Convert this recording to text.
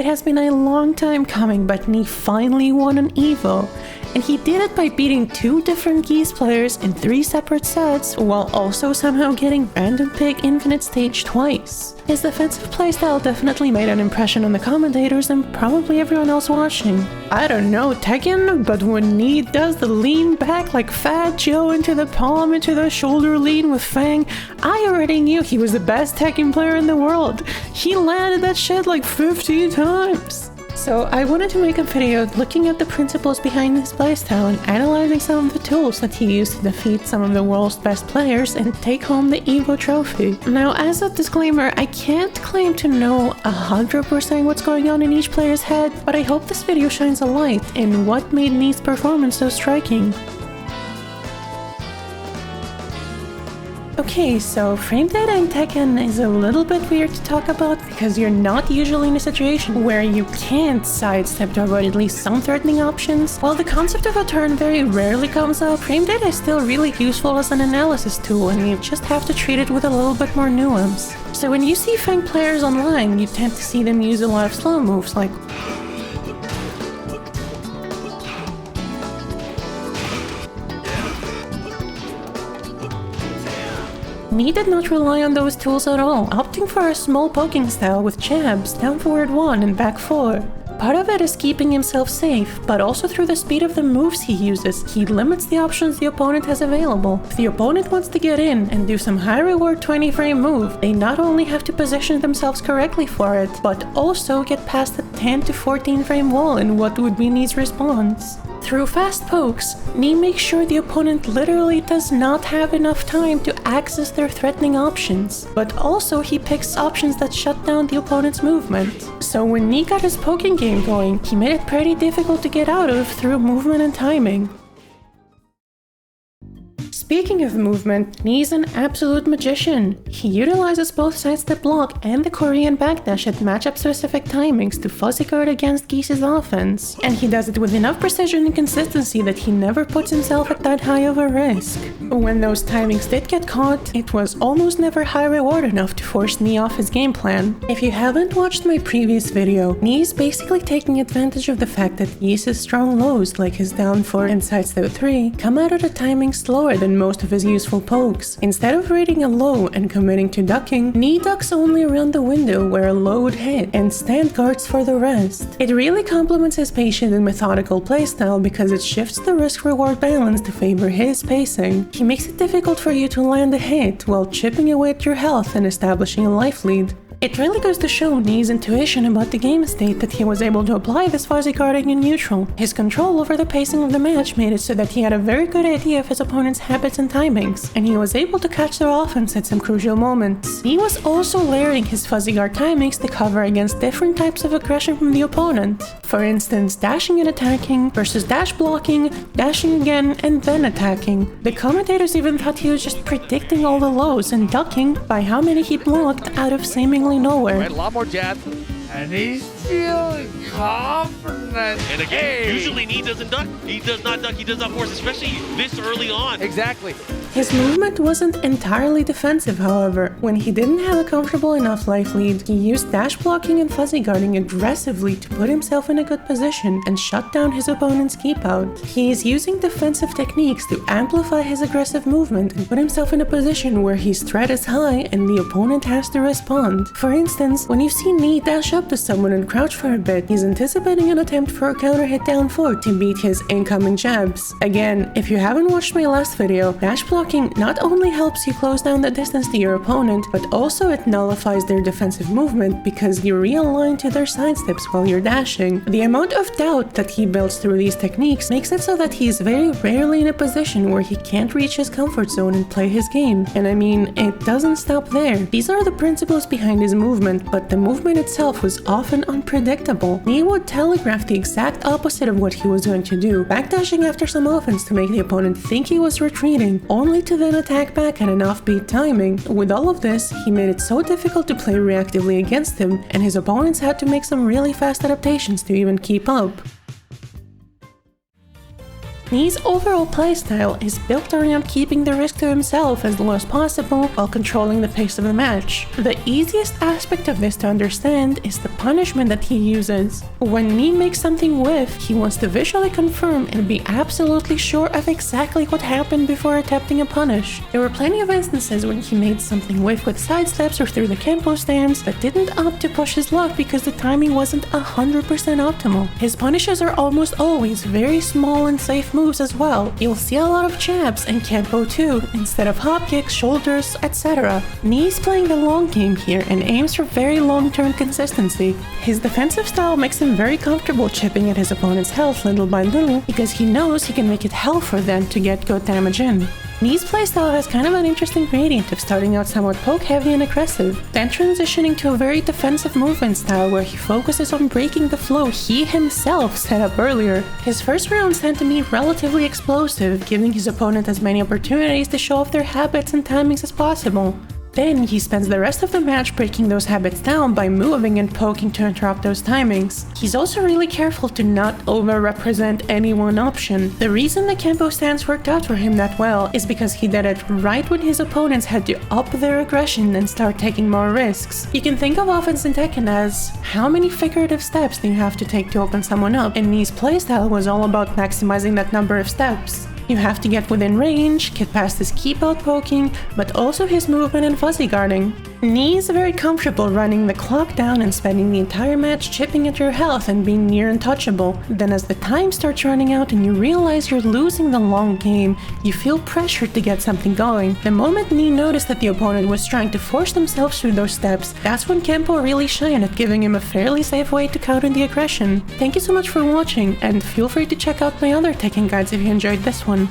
It has been a long time coming, but Knee finally won an Evo. And he did it by beating 2 different Geese players in 3 separate sets, while also somehow getting Random Pig Infinite Stage twice. His defensive playstyle definitely made an impression on the commentators and probably everyone else watching. I don't know Tekken, but when Knee does the lean back like Fat Joe into the palm into the shoulder lean with Fang, I already knew he was the best Tekken player in the world. He landed that shit like 15 times. So I wanted to make a video looking at the principles behind his playstyle and analyzing some of the tools that he used to defeat some of the world's best players and take home the Evo trophy. Now, as a disclaimer, I can't claim to know 100% what's going on in each player's head, but I hope this video shines a light in what made Knee's performance so striking. Okay, so frame data in Tekken is a little bit weird to talk about because you're not usually in a situation where you can't sidestep to avoid at least some threatening options. While the concept of a turn very rarely comes up, frame data is still really useful as an analysis tool, and you just have to treat it with a little bit more nuance. So when you see Fang players online, you tend to see them use a lot of slow moves like Knee did not rely on those tools at all, opting for a small poking style with jabs, down forward 1 and back 4. Part of it is keeping himself safe, but also through the speed of the moves he uses, he limits the options the opponent has available. If the opponent wants to get in and do some high reward 20 frame move, they not only have to position themselves correctly for it, but also get past the 10 to 14 frame wall in what would be Knee's response. Through fast pokes, Knee makes sure the opponent literally does not have enough time to access their threatening options, but also he picks options that shut down the opponent's movement. So when Knee got his poking game going, he made it pretty difficult to get out of through movement and timing. Speaking of movement, Knee's an absolute magician. He utilizes both sidestep block and the Korean backdash at matchup-specific timings to fuzzy guard against Geese's offense. And he does it with enough precision and consistency that he never puts himself at that high of a risk. When those timings did get caught, it was almost never high reward enough to force Knee off his game plan. If you haven't watched my previous video, Knee's basically taking advantage of the fact that Geese's strong lows, like his down 4 and sidestep 3, come out at a timing slower than most of his useful pokes. Instead of reading a low and committing to ducking, Knee ducks only around the window where a low would hit and stand guards for the rest. It really complements his patient and methodical playstyle because it shifts the risk-reward balance to favor his pacing. He makes it difficult for you to land a hit while chipping away at your health and establishing a life lead. It really goes to show Knee's intuition about the game state that he was able to apply this fuzzy guarding in neutral. His control over the pacing of the match made it so that he had a very good idea of his opponent's habits and timings, and he was able to catch their offense at some crucial moments. He was also layering his fuzzy guard timings to cover against different types of aggression from the opponent. For instance, dashing and attacking versus dash blocking, dashing again, and then attacking. The commentators even thought he was just predicting all the lows and ducking by how many he blocked out of seemingly nowhere. Right, a lot more jab. And he's feeling confident. And again, usually Knee doesn't duck. He does not duck, he does not force, especially this early on. Exactly. His movement wasn't entirely defensive, however. When he didn't have a comfortable enough life lead, he used dash blocking and fuzzy guarding aggressively to put himself in a good position and shut down his opponent's keep out. He is using defensive techniques to amplify his aggressive movement and put himself in a position where his threat is high and the opponent has to respond. For instance, when you see Knee dash up to someone and crouch for a bit, he's anticipating an attempt for a counter hit down 4 to beat his incoming jabs. Again, if you haven't watched my last video, dash blocking not only helps you close down the distance to your opponent, but also it nullifies their defensive movement because you realign to their sidesteps while you're dashing. The amount of doubt that he builds through these techniques makes it so that he's very rarely in a position where he can't reach his comfort zone and play his game. And I mean, it doesn't stop there. These are the principles behind his movement, but the movement itself was often unpredictable. Knee would telegraph the exact opposite of what he was going to do, backdashing after some offense to make the opponent think he was retreating, only to then attack back at an offbeat timing. With all of this, he made it so difficult to play reactively against him, and his opponents had to make some really fast adaptations to even keep up. Knee's overall playstyle is built around keeping the risk to himself as low as possible while controlling the pace of the match. The easiest aspect of this to understand is the punishment that he uses. When Knee makes something whiff, he wants to visually confirm and be absolutely sure of exactly what happened before attempting a punish. There were plenty of instances when he made something whiff with sidesteps or through the Kempo stance, but didn't opt to push his luck because the timing wasn't 100% optimal. His punishes are almost always very small and safe moves as well. You'll see a lot of jabs and Kempo too, instead of hop kicks, shoulders, etc. Knee's playing the long game here and aims for very long-term consistency. His defensive style makes him very comfortable chipping at his opponent's health little by little because he knows he can make it hell for them to get good damage in. Knee's playstyle has kind of an interesting gradient of starting out somewhat poke-heavy and aggressive, then transitioning to a very defensive movement style where he focuses on breaking the flow he himself set up earlier. His first rounds tend to be relatively explosive, giving his opponent as many opportunities to show off their habits and timings as possible. Then he spends the rest of the match breaking those habits down by moving and poking to interrupt those timings. He's also really careful to not over-represent any one option. The reason the Kempo stance worked out for him that well is because he did it right when his opponents had to up their aggression and start taking more risks. You can think of offense in Tekken as how many figurative steps do you have to take to open someone up, and Knee's playstyle was all about maximizing that number of steps. You have to get within range, get past his keep out poking, but also his movement and fuzzy guarding. Knee is very comfortable running the clock down and spending the entire match chipping at your health and being near untouchable. Then as the time starts running out and you realize you're losing the long game, you feel pressured to get something going. The moment Knee noticed that the opponent was trying to force themselves through those steps, that's when Kempo really shined at giving him a fairly safe way to counter the aggression. Thank you so much for watching, and feel free to check out my other Tekken guides if you enjoyed this one.